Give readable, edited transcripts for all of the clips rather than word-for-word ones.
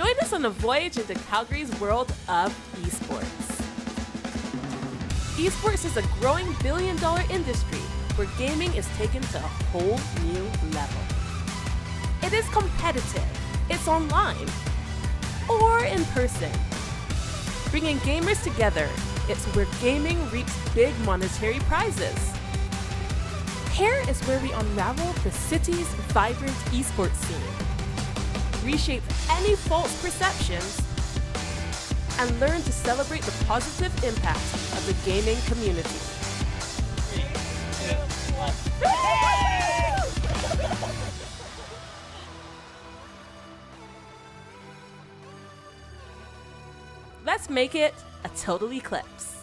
Join us on a voyage into Calgary's world of eSports. Esports is a growing billion-dollar industry where gaming is taken to a whole new level. It is competitive, it's online, or in person. Bringing gamers together, it's where gaming reaps big monetary prizes. Here is where we unravel the city's vibrant esports scene, reshape any false perceptions, and learn to celebrate the positive impact of the gaming community. 3, 2, 1. Let's make it a total eClips.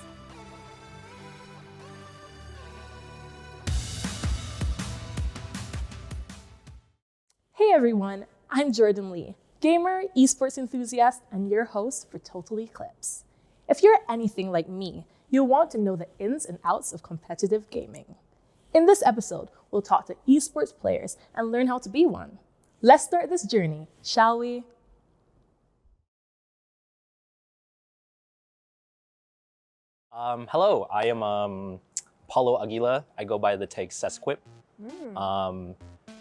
Hey everyone, I'm Jordan Lee, gamer, esports enthusiast, and your host for Total eClips. If you're anything like me, you'll want to know the ins and outs of competitive gaming. In this episode, we'll talk to esports players and learn how to be one. Let's start this journey, shall we? Hello, I am Paulo Aguila. I go by the tag Sesquip.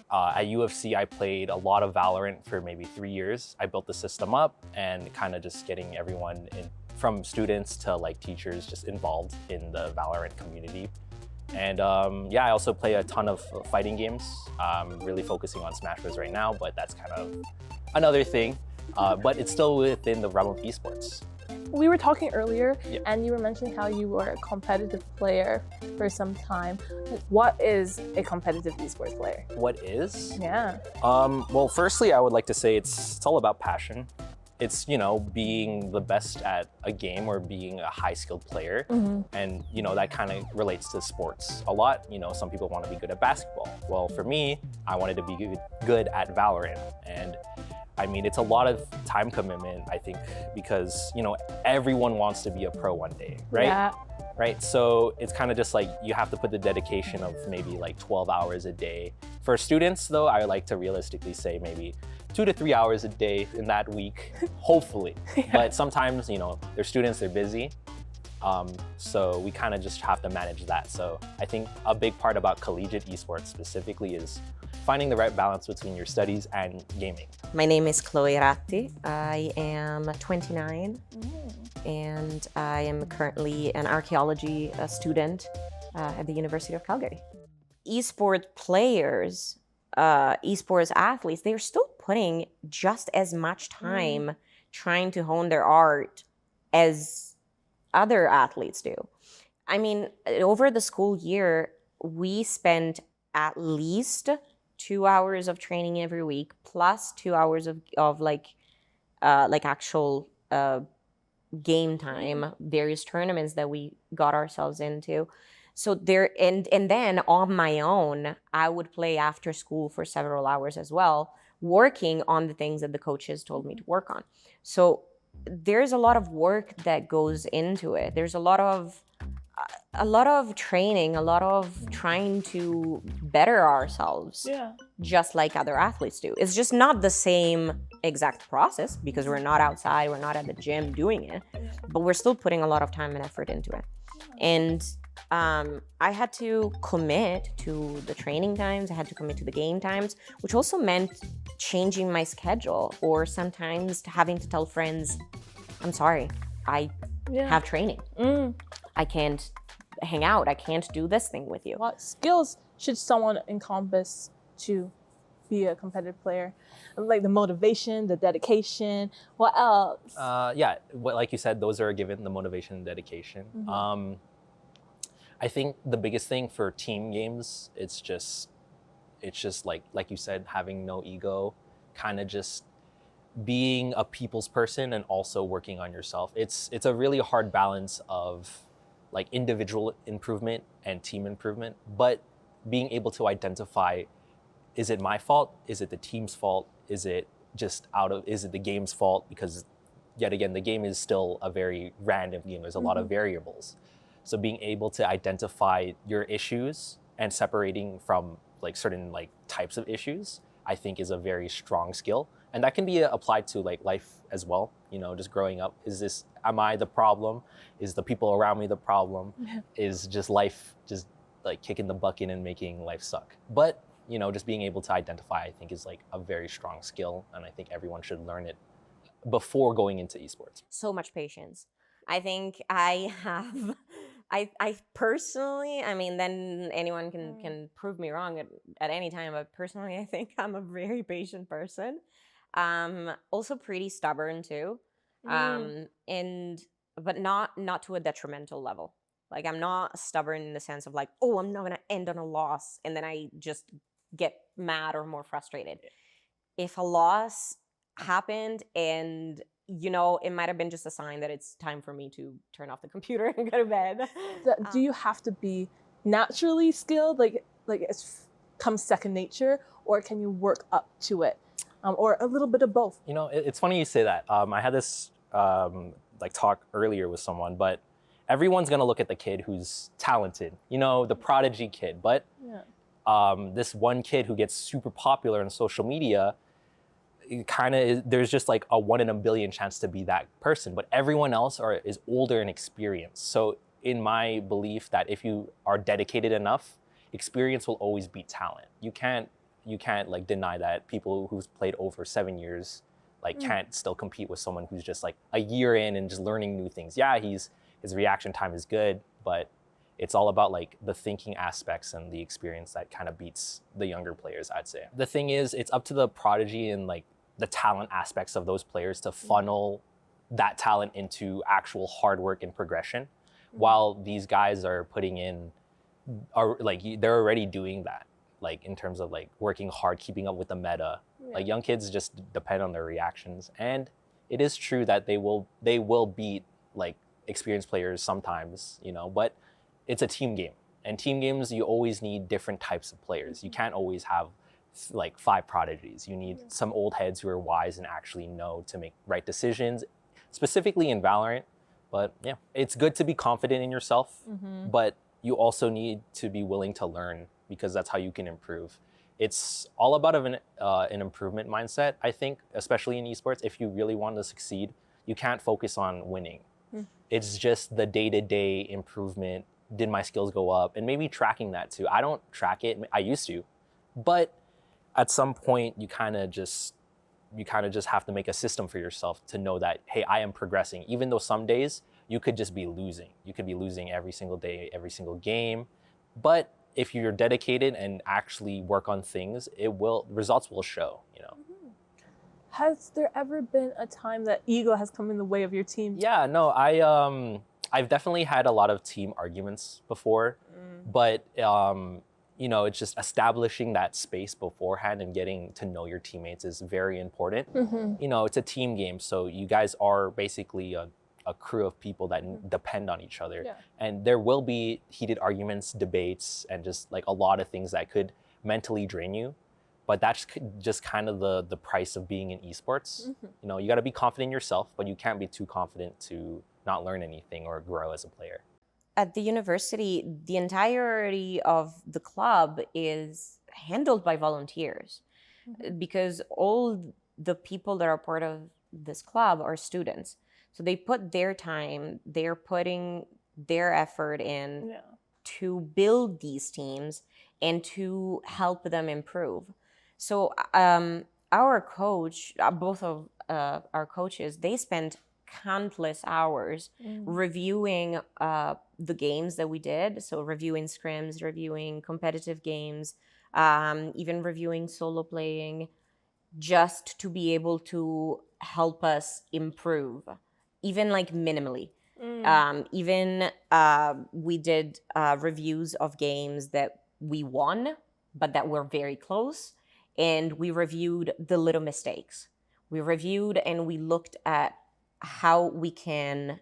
At UFC, I played a lot of Valorant for maybe 3 years. I built the system up and kind of just getting everyone in, from students to like teachers, just involved in the Valorant community. And yeah, I also play a ton of fighting games. I'm really focusing on Smash Bros right now, but that's kind of another thing. But it's still within the realm of esports. We were talking earlier, Yep. and you were mentioning how you were a competitive player for some time. What is a competitive esports player? What is? Yeah. Well, firstly, I would like to say it's all about passion. It's, you know, being the best at a game or being a high-skilled player. And, you know, that kind of relates to sports a lot. You know, some people want to be good at basketball. Well, for me, I wanted to be good at Valorant. And I mean, it's a lot of time commitment, I think, because, you know, everyone wants to be a pro one day, right? Yeah. Right? So it's kind of just like you have to put the dedication of maybe like 12 hours a day. For students, though, I like to realistically say maybe 2 to 3 hours a day in that week, hopefully. Yeah. But sometimes, you know, they're students, they're busy. So we kind of just have to manage that. So I think a big part about collegiate esports specifically is finding the right balance between your studies and gaming. My name is Chloe Ratti. I am 29 and I am currently an archaeology student at the University of Calgary. Esports players, esports athletes, they're still putting just as much time trying to hone their art as other athletes do. I mean, over the school year, we spend at least 2 hours of training every week, plus 2 hours of like actual game time, various tournaments that we got ourselves into. So there, and then on my own, I would play after school for several hours as well, working on the things that the coaches told me to work on. So there's a lot of work that goes into it. There's a lot of training, a lot of trying to better ourselves, just like other athletes do. It's just not the same exact process because we're not outside, we're not at the gym doing it, but we're still putting a lot of time and effort into it. And I had to commit to the training times, I had to commit to the game times, which also meant changing my schedule or sometimes having to tell friends, I'm sorry, I have training. I can't hang out. I can't do this thing with you. What skills should someone encompass to be a competitive player? Like the motivation, the dedication, what else? Yeah, like you said, those are given, the motivation and dedication. I think the biggest thing for team games, it's just like you said, having no ego, kind of just being a people's person and also working on yourself. It's a really hard balance of like individual improvement and team improvement, but being able to identify, is it my fault? Is it the team's fault? Is it the game's fault? Because yet again, the game is still a very random game. There's a lot of variables. So being able to identify your issues and separating from like certain like types of issues, I think is a very strong skill. And that can be applied to like life as well, just growing up. Am I the problem? Is the people around me the problem? Is just life just like kicking the bucket and making life suck? But, just being able to identify, I think, is like a very strong skill. And I think everyone should learn it before going into esports. So much patience. I think I have, I personally, I mean, then anyone can prove me wrong at any time, but personally, I think I'm a very patient person. Also pretty stubborn too. But not to a detrimental level. Like, I'm not stubborn in the sense of like, oh, I'm not gonna end on a loss, and then I just get mad or more frustrated. If a loss happened and it might have been just a sign that it's time for me to turn off the computer and go to bed. Do you have to be naturally skilled, like it comes second nature, or can you work up to it, or a little bit of both? It's funny you say that. I had this talk earlier with someone, but everyone's gonna look at the kid who's talented, the prodigy kid. But this one kid who gets super popular on social media, there's just like a 1 in a billion chance to be that person. But everyone else is older and experienced. So in my belief that if you are dedicated enough, experience will always beat talent. You can't like deny that people who's played over 7 years can't still compete with someone who's just like a year in and just learning new things. Yeah, his reaction time is good, but it's all about like the thinking aspects and the experience that kind of beats the younger players, I'd say. The thing is, it's up to the prodigy and like the talent aspects of those players to funnel that talent into actual hard work and progression, while these guys they're already doing that, like in terms of like working hard, keeping up with the meta. Like, young kids just depend on their reactions, and it is true that they will beat like experienced players sometimes, but it's a team game, and team games, you always need different types of players. You can't always have like 5 prodigies. You need some old heads who are wise and actually know to make right decisions, specifically in Valorant. But yeah, it's good to be confident in yourself, but you also need to be willing to learn, because that's how you can improve. It's all about an improvement mindset, I think, especially in esports. If you really want to succeed, you can't focus on winning. It's just the day-to-day improvement. Did my skills go up? And maybe tracking that too. I don't track it. I used to, but at some point you kind of just have to make a system for yourself to know that, hey, I am progressing. Even though some days you could just be losing. You could be losing every single day, every single game. But if you're dedicated and actually work on things, results will show, Has there ever been a time that ego has come in the way of your team? Yeah, no, I've definitely had a lot of team arguments before, but it's just establishing that space beforehand and getting to know your teammates is very important. It's a team game, so you guys are basically a crew of people that depend on each other. And there will be heated arguments, debates, and just like a lot of things that could mentally drain you. But that's just kind of the price of being in esports. You got to be confident in yourself, but you can't be too confident to not learn anything or grow as a player. At the university, the entirety of the club is handled by volunteers, because all the people that are part of this club are students. So they put their time, they're putting their effort in to build these teams and to help them improve. So our coach, both of our coaches, they spent countless hours reviewing the games that we did. So reviewing scrims, reviewing competitive games, even reviewing solo playing, just to be able to help us improve, even like minimally. We did reviews of games that we won, but that were very close. And we reviewed the little mistakes. We reviewed and we looked at how we can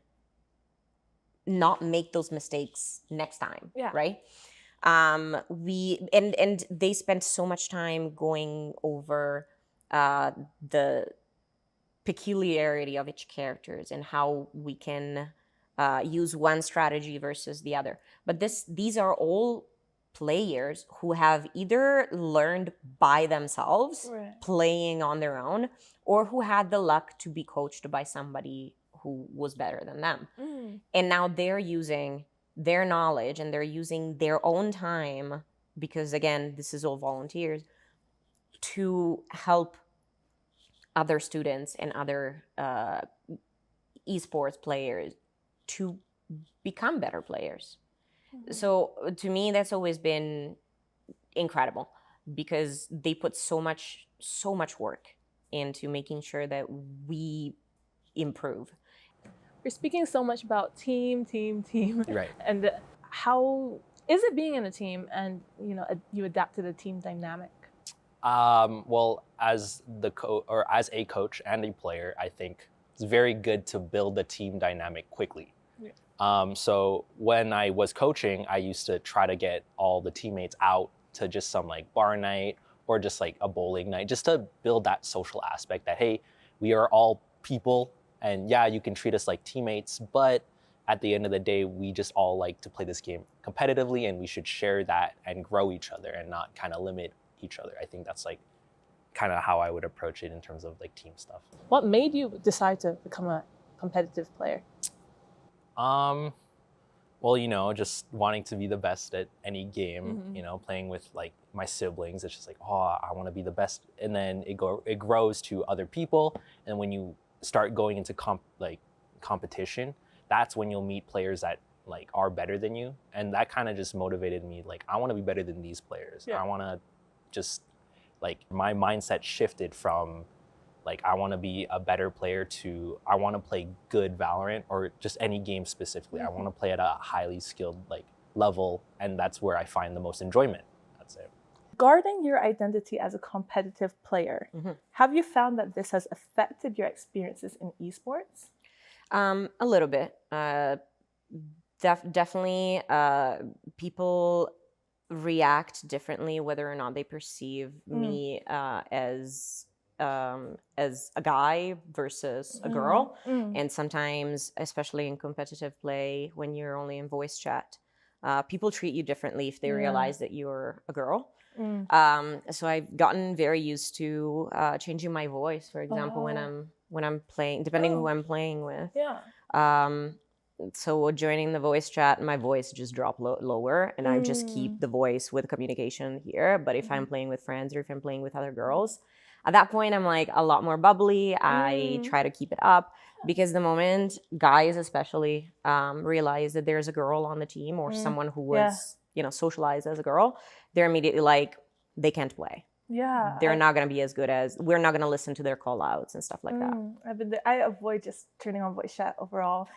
not make those mistakes next time, right? And they spent so much time going over the peculiarity of each characters and how we can use one strategy versus the other. But these are all players who have either learned by themselves, Right. playing on their own, or who had the luck to be coached by somebody who was better than them. And now they're using their knowledge and they're using their own time, because again, this is all volunteers, to help other students and other esports players to become better players. So to me, that's always been incredible, because they put so much work into making sure that we improve. We're speaking so much about team. Right. And how is it being in a team, and you adapt to the team dynamic? Well, as as a coach and a player, I think it's very good to build the team dynamic quickly. So when I was coaching, I used to try to get all the teammates out to just some like bar night or just like a bowling night, just to build that social aspect that, hey, we are all people, and yeah, you can treat us like teammates, but at the end of the day, we just all like to play this game competitively, and we should share that and grow each other and not kind of limit each other. I think that's like kind of how I would approach it in terms of like team stuff. What made you decide to become a competitive player? Well, just wanting to be the best at any game, playing with like my siblings, it's just like, oh, I want to be the best. And then it grows to other people. And when you start going into competition, that's when you'll meet players that like are better than you. And that kind of just motivated me. Like, I want to be better than these players. Yeah. I want to just like, my mindset shifted from like, I want to be a better player to I want to play good Valorant, or just any game specifically. I want to play at a highly skilled like level, and that's where I find the most enjoyment. That's it. Regarding your identity as a competitive player, have you found that this has affected your experiences in esports? A little bit. Definitely, people react differently whether or not they perceive me as a guy versus a girl. And sometimes, especially in competitive play, when you're only in voice chat, people treat you differently if they realize that you're a girl. So I've gotten very used to changing my voice, for example, when I'm playing, depending who I'm playing with. So joining the voice chat, my voice just drop lower, and I just keep the voice with communication here. But if I'm playing with friends or if I'm playing with other girls, at that point I'm like a lot more bubbly. I try to keep it up, because the moment guys especially realize that there's a girl on the team, or someone who was socialized as a girl, they're immediately like, they can't play. They're not going to be as good as, we're not going to listen to their call outs and stuff like that. I avoid just turning on voice chat overall.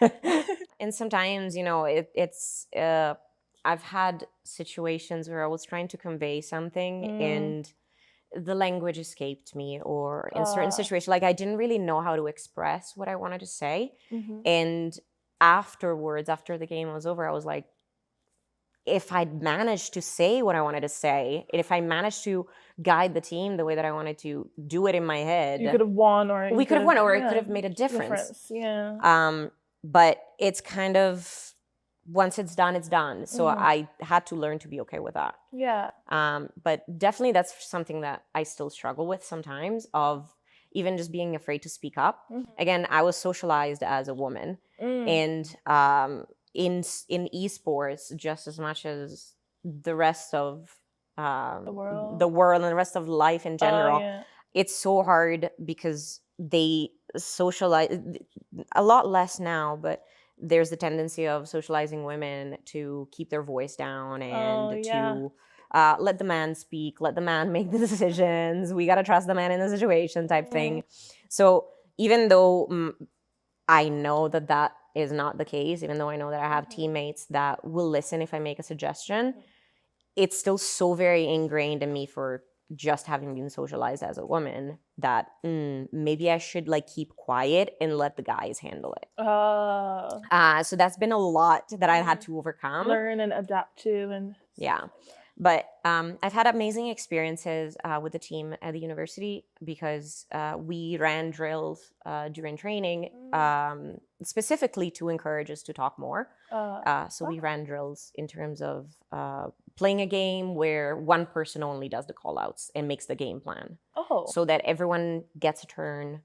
And sometimes, I've had situations where I was trying to convey something and the language escaped me, or in certain situations, like I didn't really know how to express what I wanted to say. And afterwards, after the game was over, I was like, if I'd managed to say what I wanted to say, and if I managed to guide the team the way that I wanted to do it in my head, you could have won, or we could have won, or it could have made a difference. But it's kind of, once it's done, it's done. So I had to learn to be okay with that. But definitely that's something that I still struggle with sometimes, of even just being afraid to speak up. Again, I was socialized as a woman, and in esports, just as much as the rest of the world and the rest of life in general, it's so hard because they socialize a lot less now, but there's the tendency of socializing women to keep their voice down and to let the man speak, let the man make the decisions. We got to trust the man in the situation type thing. So even though I know that that is not the case, even though I know that I have teammates that will listen if I make a suggestion, it's still so very ingrained in me, for just having been socialized as a woman, that maybe I should like keep quiet and let the guys handle it. So that's been a lot that I had to overcome. Learn and adapt to. And But I've had amazing experiences with the team at the university because we ran drills during training specifically to encourage us to talk more. So we ran drills in terms of playing a game where one person only does the call outs and makes the game plan. So that everyone gets a turn,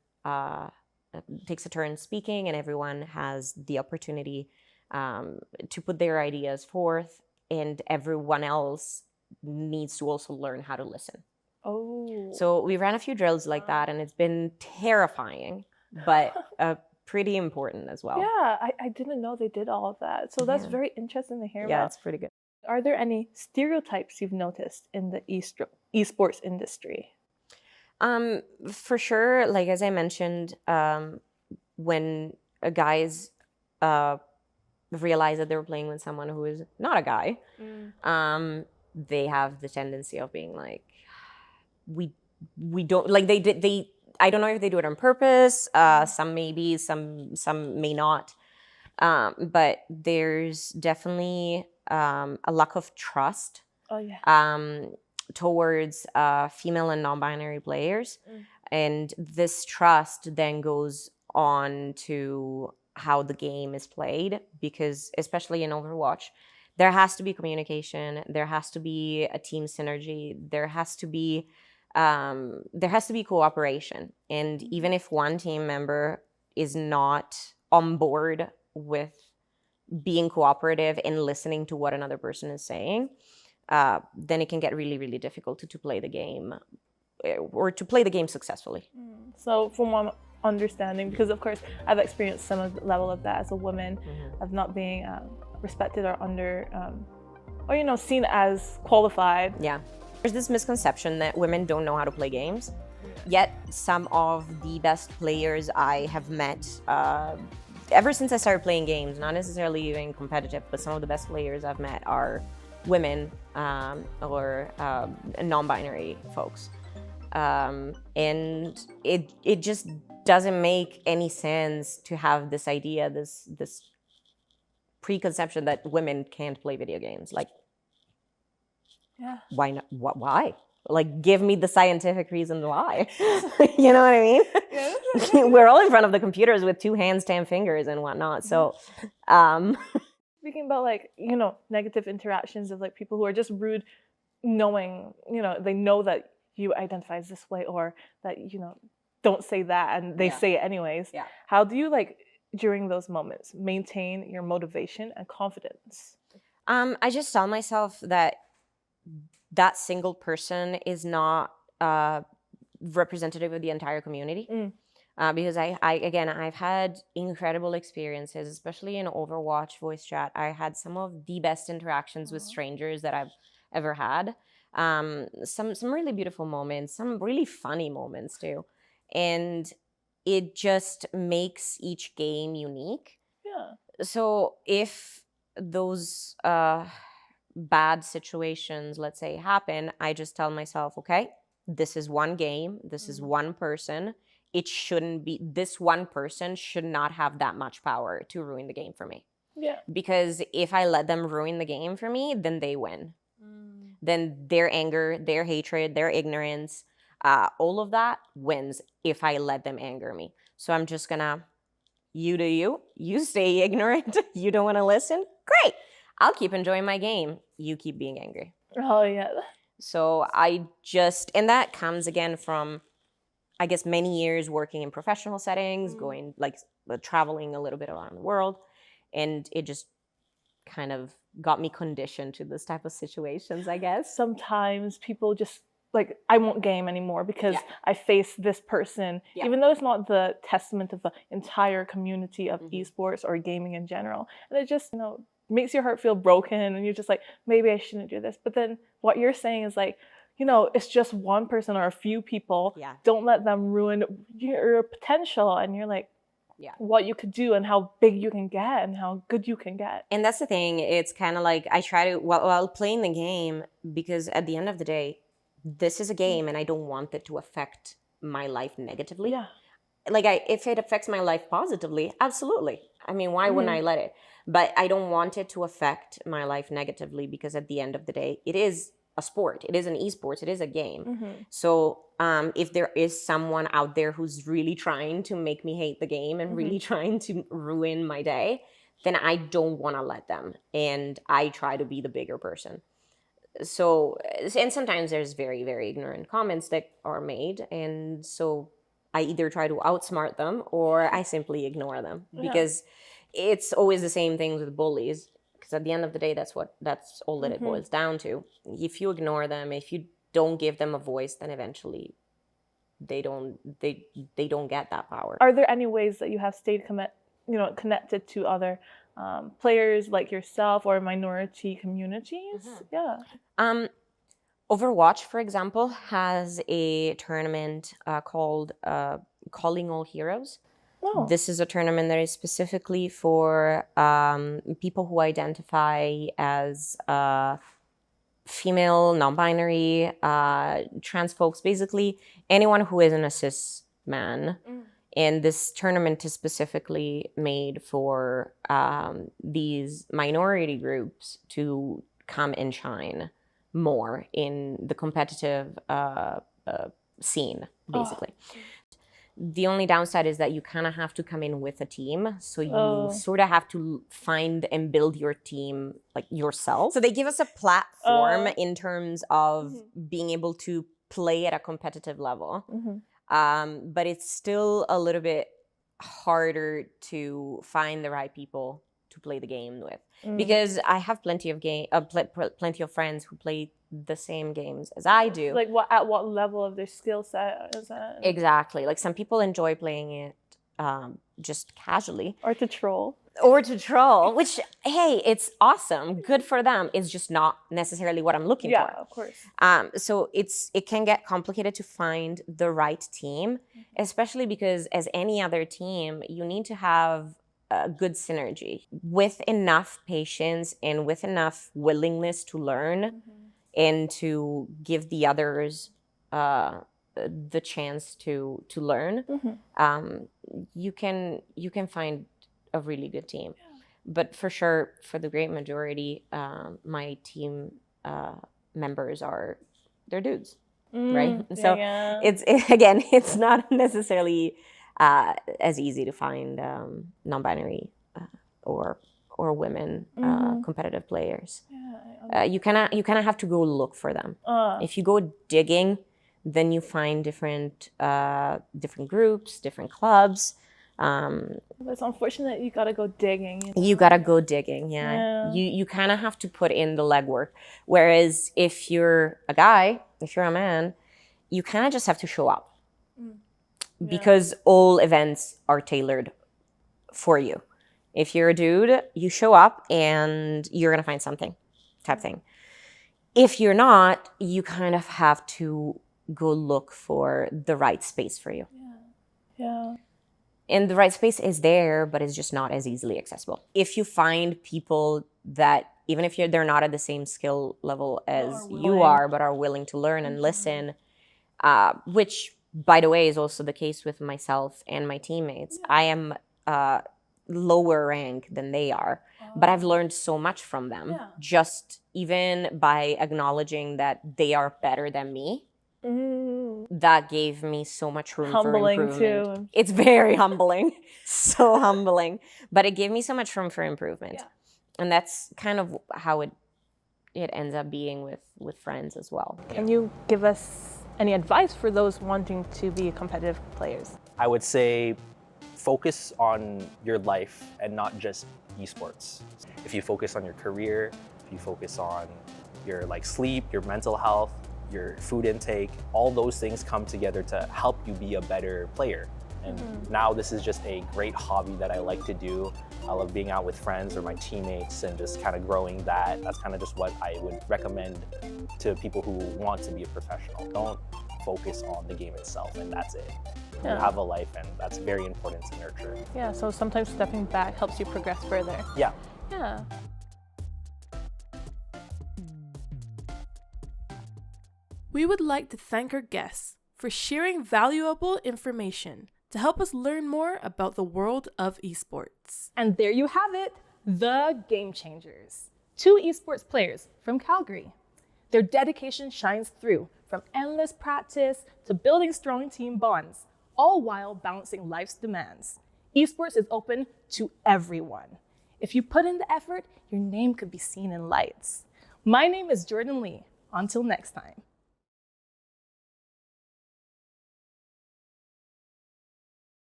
takes a turn speaking, and everyone has the opportunity to put their ideas forth, and everyone else needs to also learn how to listen. So we ran a few drills like that, and it's been terrifying, but pretty important as well. Yeah, I didn't know they did all of that. So that's very interesting to hear about. Yeah, it's pretty good. Are there any stereotypes you've noticed in the esports industry? For sure, like as I mentioned, when guys realize that they were playing with someone who is not a guy, they have the tendency of being like, we don't like they I don't know if they do it on purpose. Some maybe, some may not. But there's definitely a lack of trust towards female and non-binary players. And this trust then goes on to how the game is played, because especially in Overwatch, there has to be communication, there has to be a team synergy, there has to be cooperation. And even if one team member is not on board with being cooperative and listening to what another person is saying, then it can get really, really difficult to play the game, or to play the game successfully. So from one understanding, because of course I've experienced some of the level of that as a woman, of not being respected or or seen as qualified. Yeah. There's this misconception that women don't know how to play games, yet some of the best players I have met ever since I started playing games, not necessarily even competitive, but some of the best players I've met are women or non-binary folks. And it just doesn't make any sense to have this idea, this preconception that women can't play video games. Like, why not? Why? Like, give me the scientific reason why. You know what I mean? Yeah. We're all in front of the computers with 2 hands, 10 fingers, and whatnot. So, speaking about negative interactions of like people who are just rude, knowing they know that you identify as this way, or that don't say that, and they say it anyways. Yeah. How do you during those moments maintain your motivation and confidence? I just tell myself that that single person is not representative of the entire community. Because I've had incredible experiences, especially in Overwatch voice chat. I had some of the best interactions with strangers that I've ever had. Some really beautiful moments, some really funny moments too. And it just makes each game unique. Yeah. So if those bad situations, let's say, happen, I just tell myself, okay, this is one game, this is one person. It shouldn't be, this one person should not have that much power to ruin the game for me. Yeah. Because if I let them ruin the game for me, then they win. Then their anger, their hatred, their ignorance, all of that wins if I let them anger me. So I'm just gonna, you do you, you stay ignorant, you don't wanna listen, great. I'll keep enjoying my game, you keep being angry. Oh yeah. So and that comes again from, I guess, many years working in professional settings, going traveling a little bit around the world. And it just kind of got me conditioned to this type of situations, I guess. Sometimes people just I won't game anymore because I face this person, even though it's not the testament of the entire community of esports or gaming in general. And it just, makes your heart feel broken, and you're just like, maybe I shouldn't do this. But then what you're saying is it's just one person or a few people. Yeah. Don't let them ruin your potential. And you're like, what you could do and how big you can get and how good you can get. And that's the thing. It's kind of like I try to, while playing the game, because at the end of the day, this is a game and I don't want it to affect my life negatively. Yeah. If it affects my life positively, absolutely. I mean, why wouldn't I let it? But I don't want it to affect my life negatively, because at the end of the day, it is a sport. It is an esports. It is a game. So if there is someone out there who's really trying to make me hate the game and really trying to ruin my day, then I don't want to let them. And I try to be the bigger person. So, and sometimes there's very, very ignorant comments that are made. And so I either try to outsmart them or I simply ignore them, because it's always the same things with bullies. Because at the end of the day, that's all that it boils down to. If you ignore them, if you don't give them a voice, then eventually they don't get that power. Are there any ways that you have stayed connected to other players like yourself or minority communities? Yeah. Overwatch, for example, has a tournament called Calling All Heroes. Oh. This is a tournament that is specifically for people who identify as female, non-binary, trans folks, basically anyone who isn't a cis man. And this tournament is specifically made for these minority groups to come and shine more in the competitive scene, basically. The only downside is that you kind of have to come in with a team. So you sort of have to find and build your team like yourself. So they give us a platform in terms of being able to play at a competitive level. But it's still a little bit harder to find the right people to play the game with, because I have plenty of friends who play the same games as I do. Like at what level of their skill set is that? Exactly. Like some people enjoy playing it just casually. Or to troll. Which, hey, it's awesome. Good for them. It's just not necessarily what I'm looking for. Yeah, of course. So it can get complicated to find the right team, especially because as any other team, you need to have a good synergy with enough patience and with enough willingness to learn and to give the others the chance to learn. You can find a really good team. But for sure, for the great majority, my team members they're dudes, right? So it's not necessarily as easy to find non-binary or women competitive players. You kind of have to go look for them. If you go digging, then you find different groups, different clubs. It's unfortunate you gotta go digging. You gotta go digging, yeah. You kind of have to put in the legwork. Whereas if you're a guy, if you're a man, you kind of just have to show up. Because all events are tailored for you. If you're a dude, you show up and you're gonna find something, type thing. If you're not, you kind of have to go look for the right space for you. Yeah. And the right space is there, but it's just not as easily accessible. If you find people that, even if they're not at the same skill level as you are, but are willing to learn and listen, which, by the way, is also the case with myself and my teammates. I am lower rank than they are, but I've learned so much from them, just even by acknowledging that they are better than me. That gave me so much room for improvement. Too. It's very humbling, so humbling, but it gave me so much room for improvement. And that's kind of how it ends up being with friends as well. Can you give us any advice for those wanting to be competitive players? I would say focus on your life and not just esports. If you focus on your career, if you focus on your sleep, your mental health, your food intake, all those things come together to help you be a better player. And now this is just a great hobby that I like to do. I love being out with friends or my teammates and just kind of growing that. That's kind of just what I would recommend to people who want to be a professional. Don't focus on the game itself, and that's it. You have a life, and that's very important to nurture. Yeah, so sometimes stepping back helps you progress further. Yeah. We would like to thank our guests for sharing valuable information to help us learn more about the world of esports. And there you have it, the Game Changers. 2 esports players from Calgary. Their dedication shines through, from endless practice to building strong team bonds, all while balancing life's demands. Esports is open to everyone. If you put in the effort, your name could be seen in lights. My name is Jordan Lee. Until next time.